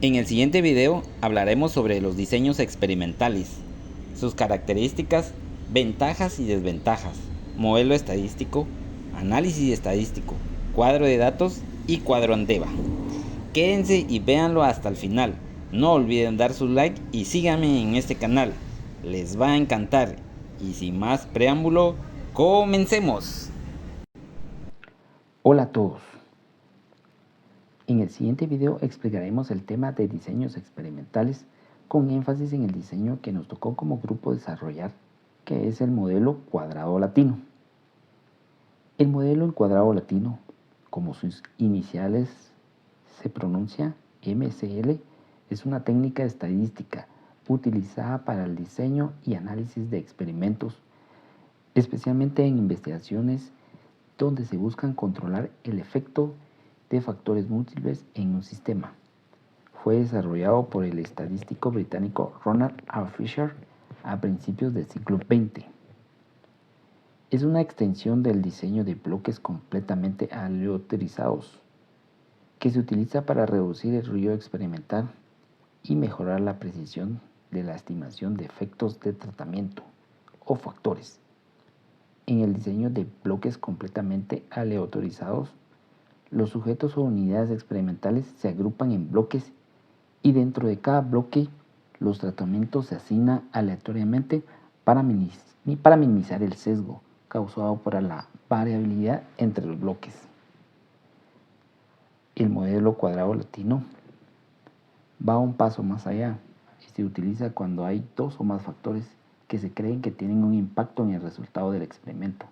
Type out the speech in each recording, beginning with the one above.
En el siguiente video hablaremos sobre los diseños experimentales, sus características, ventajas y desventajas, modelo estadístico, análisis estadístico, cuadro de datos y cuadro Andeva. Quédense y véanlo hasta el final. No olviden dar su like y síganme en este canal. Les va a encantar. Y sin más preámbulo, comencemos. Hola a todos. En el siguiente video explicaremos el tema de diseños experimentales con énfasis en el diseño que nos tocó como grupo desarrollar, que es el modelo cuadrado latino. El modelo en cuadrado latino, como sus iniciales se pronuncia MCL, es una técnica estadística utilizada para el diseño y análisis de experimentos, especialmente en investigaciones donde se buscan controlar el efecto de factores múltiples en un sistema. Fue desarrollado por el estadístico británico Ronald R. Fisher a principios del siglo XX. Es una extensión del diseño de bloques completamente aleatorizados que se utiliza para reducir el ruido experimental y mejorar la precisión de la estimación de efectos de tratamiento o factores. En el diseño de bloques completamente aleatorizados, los sujetos o unidades experimentales se agrupan en bloques y dentro de cada bloque los tratamientos se asignan aleatoriamente para minimizar el sesgo causado por la variabilidad entre los bloques. El modelo cuadrado latino va un paso más allá y se utiliza cuando hay dos o más factores que se creen que tienen un impacto en el resultado del experimento.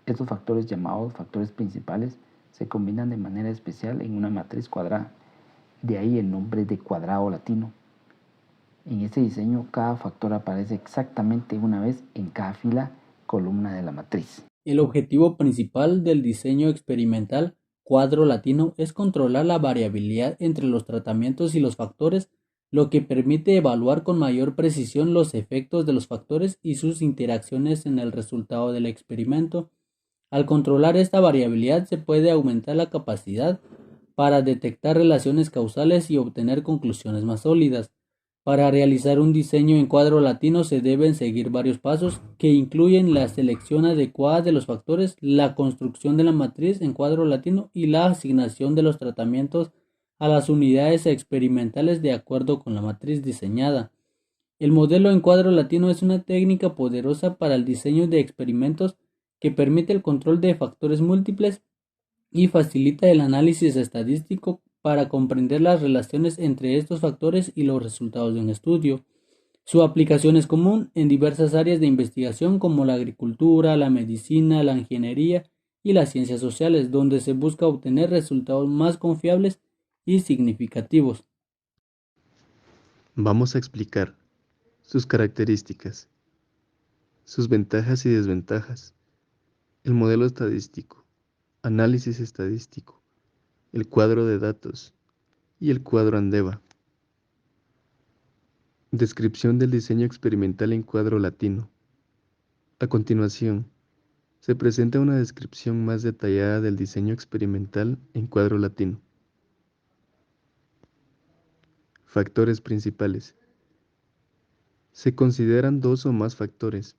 Estos factores, llamados factores principales, se combinan de manera especial en una matriz cuadrada, de ahí el nombre de cuadrado latino. En este diseño, cada factor aparece exactamente una vez en cada fila, columna de la matriz. El objetivo principal del diseño experimental cuadro latino es controlar la variabilidad entre los tratamientos y los factores, lo que permite evaluar con mayor precisión los efectos de los factores y sus interacciones en el resultado del experimento. Al controlar esta variabilidad se puede aumentar la capacidad para detectar relaciones causales y obtener conclusiones más sólidas. Para realizar un diseño en cuadro latino se deben seguir varios pasos que incluyen la selección adecuada de los factores, la construcción de la matriz en cuadro latino y la asignación de los tratamientos a las unidades experimentales de acuerdo con la matriz diseñada. El modelo en cuadro latino es una técnica poderosa para el diseño de experimentos que permite el control de factores múltiples y facilita el análisis estadístico para comprender las relaciones entre estos factores y los resultados de un estudio. Su aplicación es común en diversas áreas de investigación como la agricultura, la medicina, la ingeniería y las ciencias sociales, donde se busca obtener resultados más confiables y significativos. Vamos a explicar sus características, sus ventajas y desventajas, el modelo estadístico, análisis estadístico, el cuadro de datos y el cuadro Andeva. Descripción del diseño experimental en cuadro latino. A continuación, se presenta una descripción más detallada del diseño experimental en cuadro latino. Factores principales. Se consideran dos o más factores,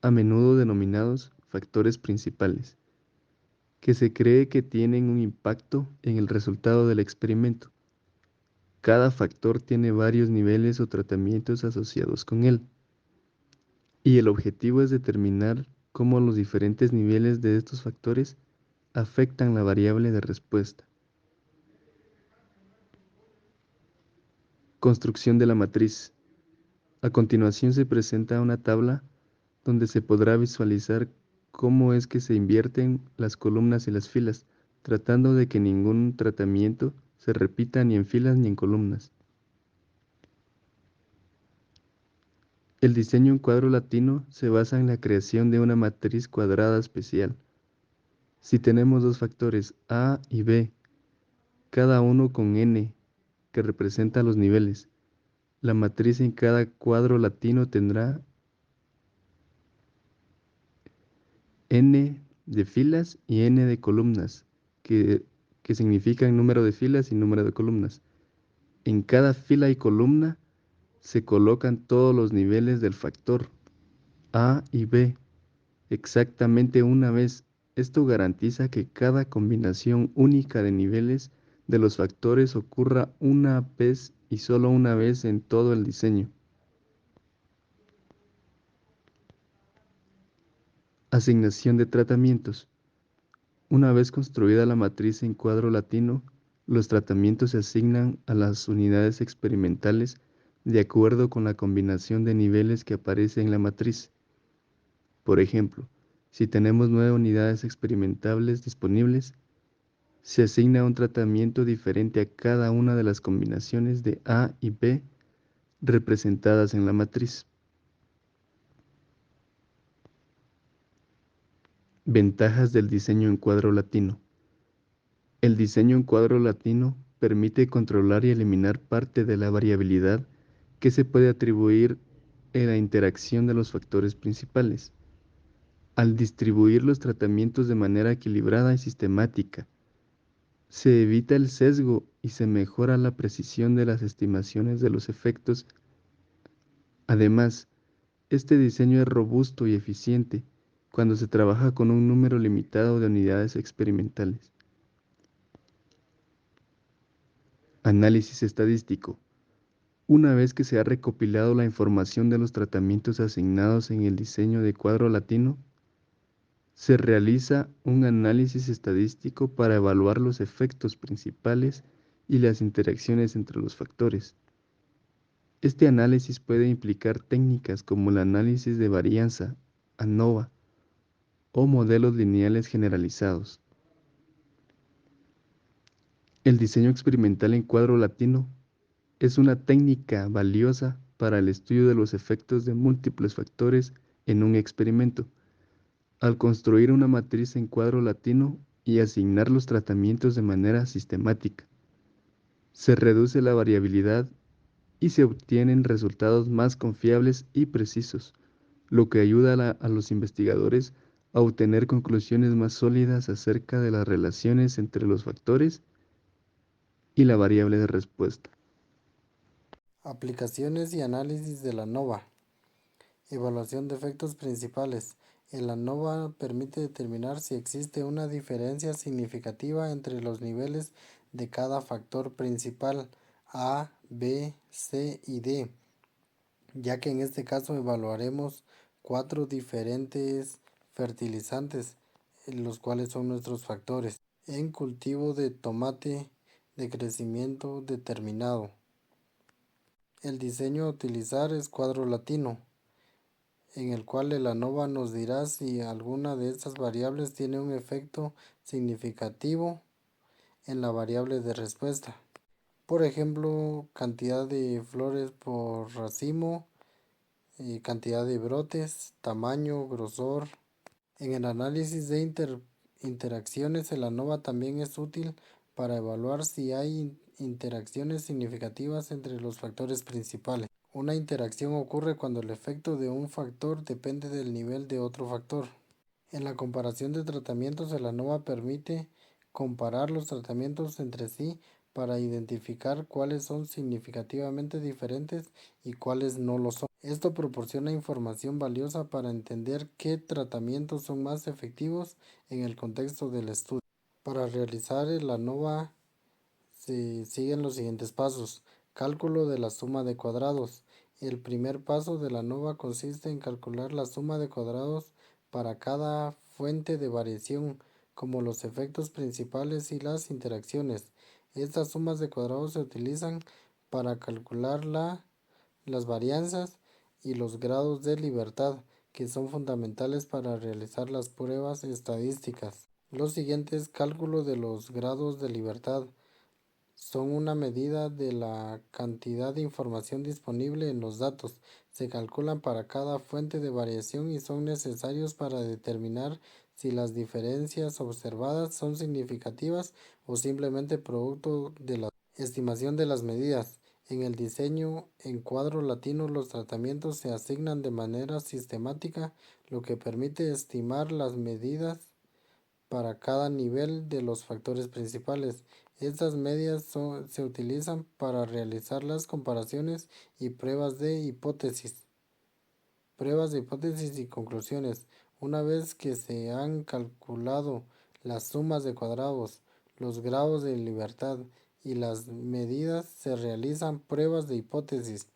a menudo denominados factores principales, que se cree que tienen un impacto en el resultado del experimento. Cada factor tiene varios niveles o tratamientos asociados con él, y el objetivo es determinar cómo los diferentes niveles de estos factores afectan la variable de respuesta. Construcción de la matriz. A continuación se presenta una tabla donde se podrá visualizar cómo es que se invierten las columnas y las filas, tratando de que ningún tratamiento se repita ni en filas ni en columnas. El diseño en cuadro latino se basa en la creación de una matriz cuadrada especial. Si tenemos dos factores A y B, cada uno con n, que representa los niveles, la matriz en cada cuadro latino tendrá n de filas y n de columnas, que significan número de filas y número de columnas. En cada fila y columna se colocan todos los niveles del factor A y B exactamente una vez. Esto garantiza que cada combinación única de niveles de los factores ocurra una vez y solo una vez en todo el diseño. Asignación de tratamientos. Una vez construida la matriz en cuadro latino, los tratamientos se asignan a las unidades experimentales de acuerdo con la combinación de niveles que aparece en la matriz. Por ejemplo, si tenemos 9 unidades experimentables disponibles, se asigna un tratamiento diferente a cada una de las combinaciones de A y B representadas en la matriz. Ventajas del diseño en cuadro latino. El diseño en cuadro latino permite controlar y eliminar parte de la variabilidad que se puede atribuir en la interacción de los factores principales. Al distribuir los tratamientos de manera equilibrada y sistemática, se evita el sesgo y se mejora la precisión de las estimaciones de los efectos. Además, este diseño es robusto y eficiente cuando se trabaja con un número limitado de unidades experimentales. Análisis estadístico. Una vez que se ha recopilado la información de los tratamientos asignados en el diseño de cuadro latino, se realiza un análisis estadístico para evaluar los efectos principales y las interacciones entre los factores. Este análisis puede implicar técnicas como el análisis de varianza, ANOVA, o modelos lineales generalizados. El diseño experimental en cuadro latino es una técnica valiosa para el estudio de los efectos de múltiples factores en un experimento. Al construir una matriz en cuadro latino y asignar los tratamientos de manera sistemática, se reduce la variabilidad y se obtienen resultados más confiables y precisos, lo que ayuda a los investigadores a obtener conclusiones más sólidas acerca de las relaciones entre los factores y la variable de respuesta. Aplicaciones y análisis de la ANOVA. Evaluación de efectos principales. El ANOVA permite determinar si existe una diferencia significativa entre los niveles de cada factor principal A, B, C y D, ya que en este caso evaluaremos 4 diferentes fertilizantes, los cuales son nuestros factores, en cultivo de tomate de crecimiento determinado. El diseño a utilizar es cuadro latino, en el cual el ANOVA nos dirá si alguna de estas variables tiene un efecto significativo en la variable de respuesta. Por ejemplo, cantidad de flores por racimo, cantidad de brotes, tamaño, grosor. En el análisis de interacciones, el ANOVA también es útil para evaluar si hay interacciones significativas entre los factores principales. Una interacción ocurre cuando el efecto de un factor depende del nivel de otro factor. En la comparación de tratamientos, el ANOVA permite comparar los tratamientos entre sí para identificar cuáles son significativamente diferentes y cuáles no lo son. Esto proporciona información valiosa para entender qué tratamientos son más efectivos en el contexto del estudio. Para realizar el ANOVA se siguen los siguientes pasos. Cálculo de la suma de cuadrados. El primer paso de la ANOVA consiste en calcular la suma de cuadrados para cada fuente de variación, como los efectos principales y las interacciones. Estas sumas de cuadrados se utilizan para calcular las varianzas y los grados de libertad, que son fundamentales para realizar las pruebas estadísticas. Los siguientes cálculos de los grados de libertad son una medida de la cantidad de información disponible en los datos. Se calculan para cada fuente de variación y son necesarios para determinar si las diferencias observadas son significativas o simplemente producto de la estimación de las medidas. En el diseño en cuadro latino, los tratamientos se asignan de manera sistemática, lo que permite estimar las medidas para cada nivel de los factores principales. Estas medias se utilizan para realizar las comparaciones y pruebas de hipótesis y conclusiones. Una vez que se han calculado las sumas de cuadrados, los grados de libertad y las medidas, se realizan pruebas de hipótesis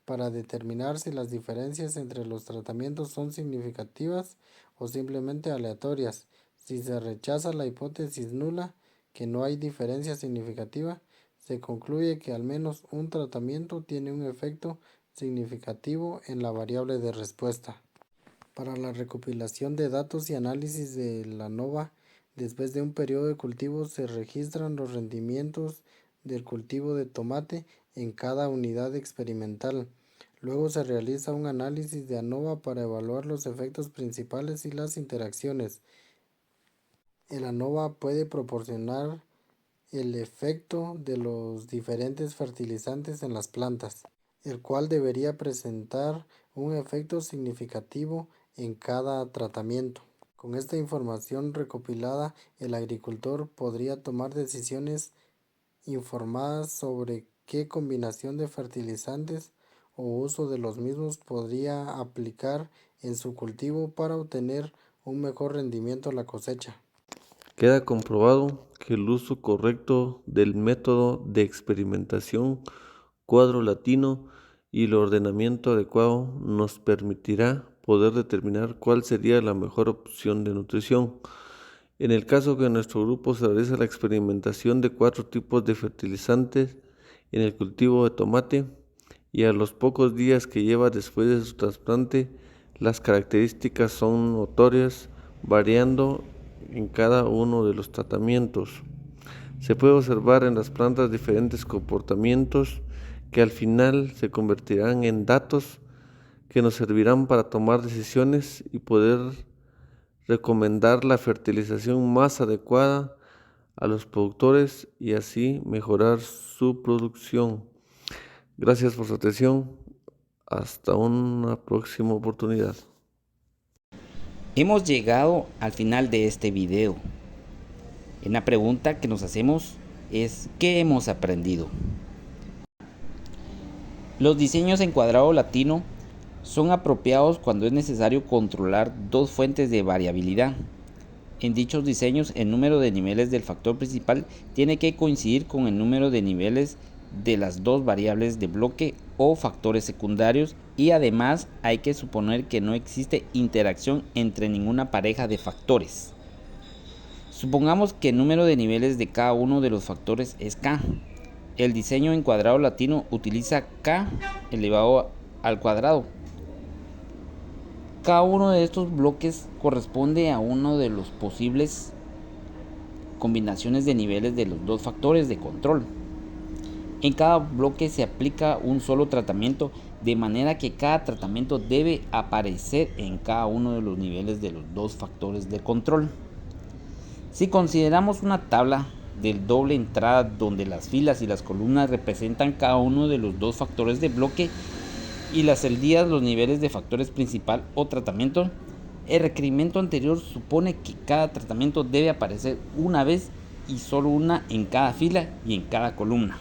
para determinar si las diferencias entre los tratamientos son significativas o simplemente aleatorias. Si se rechaza la hipótesis nula, que no hay diferencia significativa, se concluye que al menos un tratamiento tiene un efecto significativo en la variable de respuesta. Para la recopilación de datos y análisis de la ANOVA, después de un periodo de cultivo se registran los rendimientos del cultivo de tomate en cada unidad experimental. Luego se realiza un análisis de ANOVA para evaluar los efectos principales y las interacciones. El ANOVA puede proporcionar el efecto de los diferentes fertilizantes en las plantas, el cual debería presentar un efecto significativo en cada tratamiento. Con esta información recopilada, el agricultor podría tomar decisiones informadas sobre qué combinación de fertilizantes o uso de los mismos podría aplicar en su cultivo para obtener un mejor rendimiento a la cosecha. Queda comprobado que el uso correcto del método de experimentación cuadro latino y el ordenamiento adecuado nos permitirá poder determinar cuál sería la mejor opción de nutrición. En el caso que en nuestro grupo se realiza la experimentación de 4 tipos de fertilizantes en el cultivo de tomate y a los pocos días que lleva después de su trasplante, las características son notorias, variando en cada uno de los tratamientos. Se puede observar en las plantas diferentes comportamientos que al final se convertirán en datos que nos servirán para tomar decisiones y poder recomendar la fertilización más adecuada a los productores y así mejorar su producción. Gracias por su atención. Hasta una próxima oportunidad. Hemos llegado al final de este video. Una pregunta que nos hacemos es: ¿qué hemos aprendido? Los diseños en cuadrado latino son apropiados cuando es necesario controlar dos fuentes de variabilidad. En dichos diseños, el número de niveles del factor principal tiene que coincidir con el número de niveles de las dos variables de bloque o factores secundarios, y además hay que suponer que no existe interacción entre ninguna pareja de factores. Supongamos que el número de niveles de cada uno de los factores es k. El diseño en cuadrado latino utiliza k elevado al cuadrado. Cada uno de estos bloques corresponde a uno de los posibles combinaciones de niveles de los dos factores de control. En cada bloque se aplica un solo tratamiento, de manera que cada tratamiento debe aparecer en cada uno de los niveles de los dos factores de control. Si consideramos una tabla de doble entrada donde las filas y las columnas representan cada uno de los dos factores de bloque y las celdas los niveles de factores principal o tratamiento, el requerimiento anterior supone que cada tratamiento debe aparecer una vez y solo una en cada fila y en cada columna.